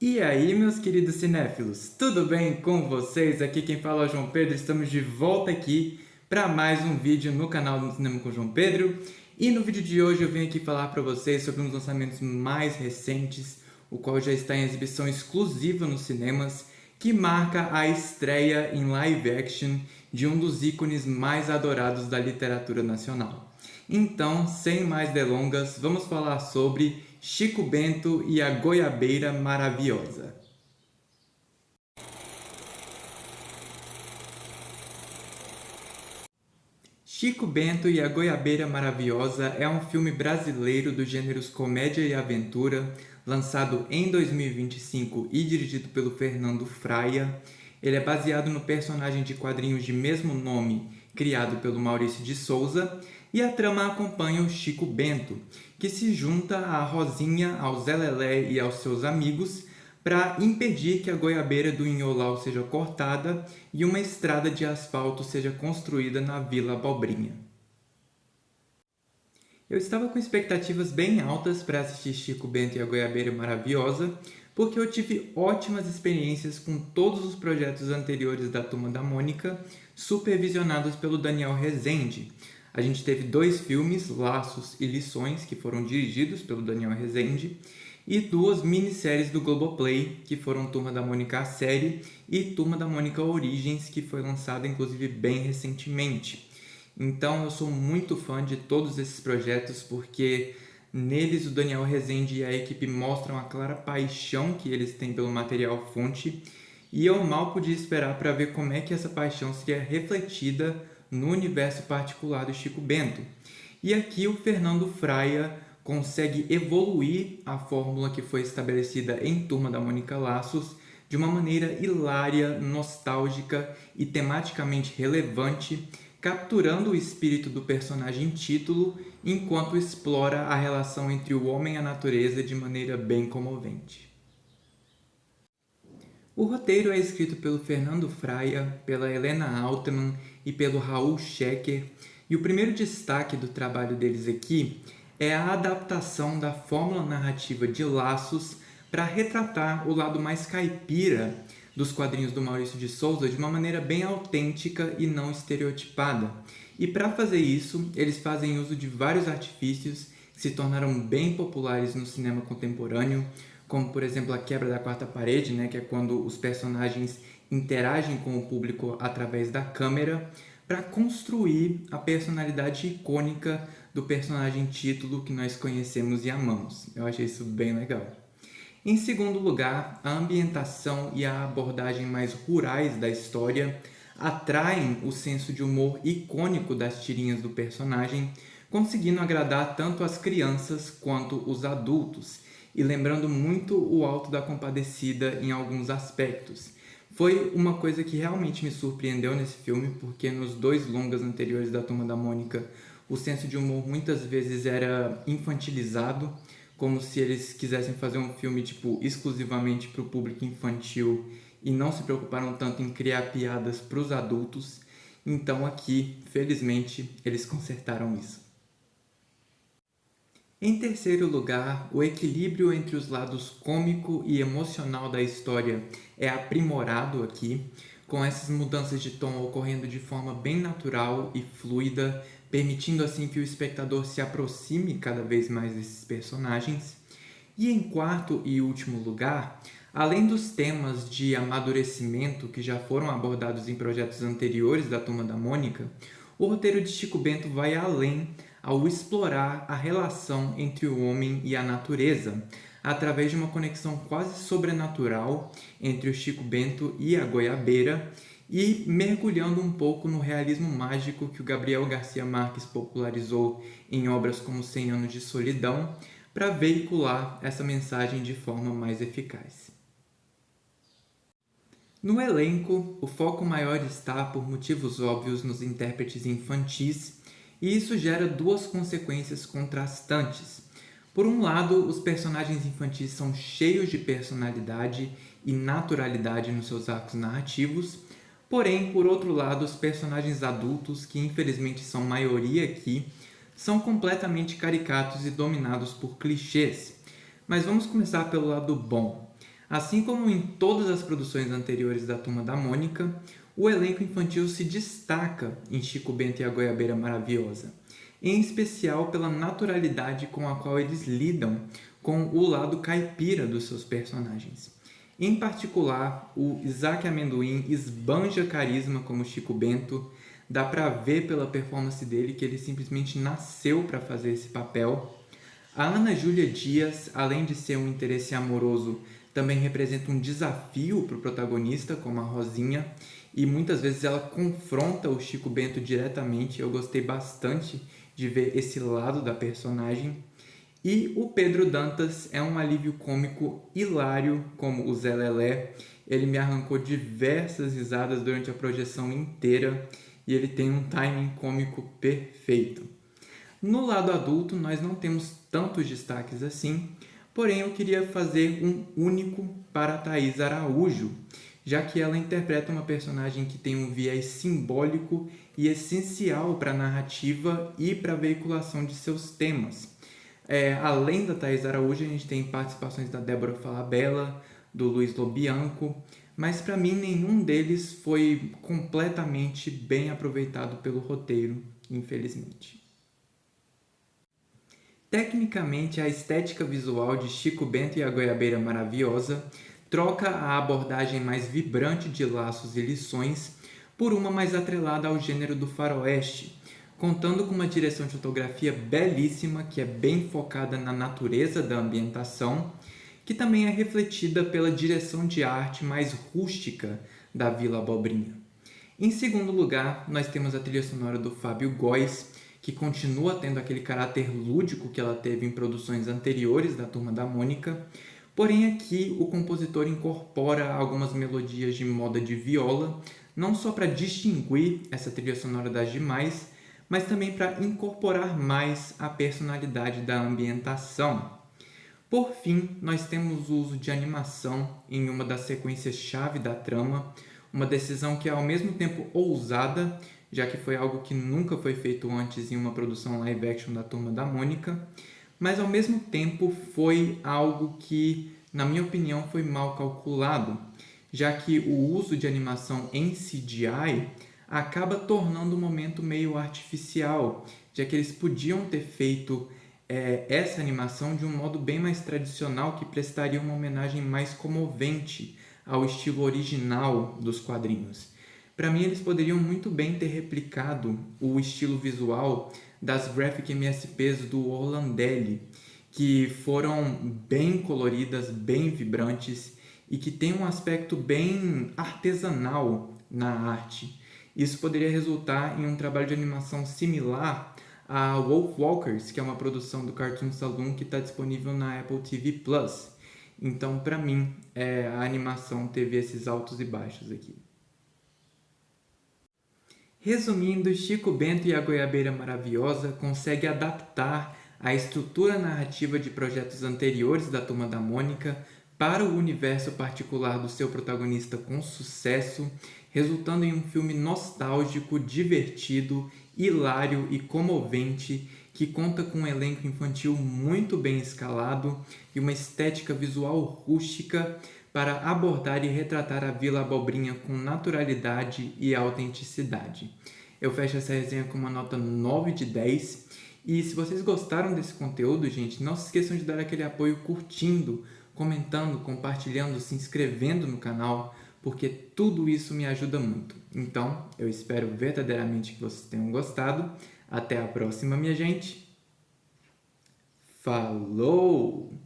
E aí, meus queridos cinéfilos, tudo bem com vocês? Aqui quem fala é o João Pedro, estamos de volta aqui para mais um vídeo no canal do Cinema com João Pedro. E no vídeo de hoje eu venho aqui falar para vocês sobre um dos lançamentos mais recentes, o qual já está em exibição exclusiva nos cinemas, que marca a estreia em live action de um dos ícones mais adorados da literatura nacional. Então, sem mais delongas, vamos falar sobre Chico Bento e a Goiabeira Maravilhosa. Chico Bento e a Goiabeira Maravilhosa é um filme brasileiro dos gêneros comédia e aventura, lançado em 2025 e dirigido pelo Fernando Fraia. Ele é baseado no personagem de quadrinhos de mesmo nome, criado pelo Maurício de Souza, e a trama acompanha o Chico Bento, que se junta a Rosinha, ao Zé Lelé e aos seus amigos para impedir que a goiabeira do Inholau seja cortada e uma estrada de asfalto seja construída na Vila Abobrinha. Eu estava com expectativas bem altas para assistir Chico Bento e a Goiabeira Maravilhosa, porque eu tive ótimas experiências com todos os projetos anteriores da Turma da Mônica, supervisionados pelo Daniel Rezende. A gente teve 2 filmes, Laços e Lições, que foram dirigidos pelo Daniel Rezende, e 2 minisséries do Globoplay, que foram Turma da Mônica a série e Turma da Mônica Origens, que foi lançada inclusive bem recentemente. Então eu sou muito fã de todos esses projetos porque neles o Daniel Rezende e a equipe mostram a clara paixão que eles têm pelo material fonte, e eu mal podia esperar para ver como é que essa paixão seria refletida no universo particular do Chico Bento. E aqui o Fernando Fraia consegue evoluir a fórmula que foi estabelecida em Turma da Mônica Laços de uma maneira hilária, nostálgica e tematicamente relevante, capturando o espírito do personagem título enquanto explora a relação entre o homem e a natureza de maneira bem comovente. O roteiro é escrito pelo Fernando Fraia, pela Helena Altman e pelo Raul Schecker, e o primeiro destaque do trabalho deles aqui é a adaptação da fórmula narrativa de Laços para retratar o lado mais caipira dos quadrinhos do Maurício de Souza de uma maneira bem autêntica e não estereotipada. E para fazer isso, eles fazem uso de vários artifícios que se tornaram bem populares no cinema contemporâneo, como por exemplo a quebra da quarta parede, que é quando os personagens interagem com o público através da câmera, para construir a personalidade icônica do personagem título que nós conhecemos e amamos. Eu achei isso bem legal. Em segundo lugar, a ambientação e a abordagem mais rurais da história atraem o senso de humor icônico das tirinhas do personagem, conseguindo agradar tanto as crianças quanto os adultos, e lembrando muito o Alto da Compadecida em alguns aspectos. Foi uma coisa que realmente me surpreendeu nesse filme, porque nos 2 longas anteriores da Turma da Mônica, o senso de humor muitas vezes era infantilizado, como se eles quisessem fazer um filme exclusivamente para o público infantil e não se preocuparam tanto em criar piadas para os adultos. Então aqui, felizmente, eles consertaram isso. Em terceiro lugar, o equilíbrio entre os lados cômico e emocional da história é aprimorado aqui, com essas mudanças de tom ocorrendo de forma bem natural e fluida, permitindo assim que o espectador se aproxime cada vez mais desses personagens. E em quarto e último lugar, além dos temas de amadurecimento que já foram abordados em projetos anteriores da Turma da Mônica, o roteiro de Chico Bento vai além ao explorar a relação entre o homem e a natureza, através de uma conexão quase sobrenatural entre o Chico Bento e a goiabeira, e mergulhando um pouco no realismo mágico que o Gabriel Garcia Marques popularizou em obras como 100 Anos de Solidão, para veicular essa mensagem de forma mais eficaz. No elenco, o foco maior está, por motivos óbvios, nos intérpretes infantis, e isso gera 2 consequências contrastantes. Por um lado, os personagens infantis são cheios de personalidade e naturalidade nos seus arcos narrativos, porém, por outro lado, os personagens adultos, que infelizmente são maioria aqui, são completamente caricatos e dominados por clichês. Mas vamos começar pelo lado bom. Assim como em todas as produções anteriores da Turma da Mônica, o elenco infantil se destaca em Chico Bento e a Goiabeira Maravilhosa, em especial pela naturalidade com a qual eles lidam com o lado caipira dos seus personagens. Em particular, o Isaac Amendoim esbanja carisma como Chico Bento, dá pra ver pela performance dele que ele simplesmente nasceu para fazer esse papel. A Ana Júlia Dias, além de ser um interesse amoroso, também representa um desafio para o protagonista, como a Rosinha, e muitas vezes ela confronta o Chico Bento diretamente. Eu gostei bastante de ver esse lado da personagem. E o Pedro Dantas é um alívio cômico hilário, como o Zé Lelé. Ele me arrancou diversas risadas durante a projeção inteira e ele tem um timing cômico perfeito. No lado adulto, nós não temos tantos destaques assim, porém eu queria fazer um único para a Thaís Araújo, já que ela interpreta uma personagem que tem um viés simbólico e essencial para a narrativa e para a veiculação de seus temas. Além da Thaís Araújo, a gente tem participações da Débora Falabella, do Luiz Lobianco, mas para mim nenhum deles foi completamente bem aproveitado pelo roteiro, infelizmente. Tecnicamente, a estética visual de Chico Bento e a Goiabeira Maravilhosa troca a abordagem mais vibrante de laços e lições por uma mais atrelada ao gênero do faroeste, contando com uma direção de fotografia belíssima que é bem focada na natureza da ambientação, que também é refletida pela direção de arte mais rústica da Vila Abobrinha. Em segundo lugar, nós temos a trilha sonora do Fábio Góes, que continua tendo aquele caráter lúdico que ela teve em produções anteriores da Turma da Mônica, porém aqui o compositor incorpora algumas melodias de moda de viola, não só para distinguir essa trilha sonora das demais, mas também para incorporar mais a personalidade da ambientação. Por fim, nós temos o uso de animação em uma das sequências-chave da trama, uma decisão que é ao mesmo tempo ousada, já que foi algo que nunca foi feito antes em uma produção live action da Turma da Mônica, mas ao mesmo tempo foi algo que, na minha opinião, foi mal calculado, já que o uso de animação em CGI acaba tornando o momento meio artificial, já que eles podiam ter feito essa animação de um modo bem mais tradicional que prestaria uma homenagem mais comovente ao estilo original dos quadrinhos. Para mim, eles poderiam muito bem ter replicado o estilo visual das Graphic MSPs do Orlandelli, que foram bem coloridas, bem vibrantes e que tem um aspecto bem artesanal na arte. Isso poderia resultar em um trabalho de animação similar a Wolf Walkers, que é uma produção do Cartoon Saloon que está disponível na Apple TV+. Então, para mim, a animação teve esses altos e baixos aqui. Resumindo, Chico Bento e a Goiabeira Maravilhosa consegue adaptar a estrutura narrativa de projetos anteriores da Turma da Mônica para o universo particular do seu protagonista com sucesso, resultando em um filme nostálgico, divertido, hilário e comovente, que conta com um elenco infantil muito bem escalado e uma estética visual rústica para abordar e retratar a Vila Abobrinha com naturalidade e autenticidade. Eu fecho essa resenha com uma nota 9 de 10. E se vocês gostaram desse conteúdo, gente, não se esqueçam de dar aquele apoio curtindo, comentando, compartilhando, se inscrevendo no canal, porque tudo isso me ajuda muito. Então, eu espero verdadeiramente que vocês tenham gostado. Até a próxima, minha gente. Falou!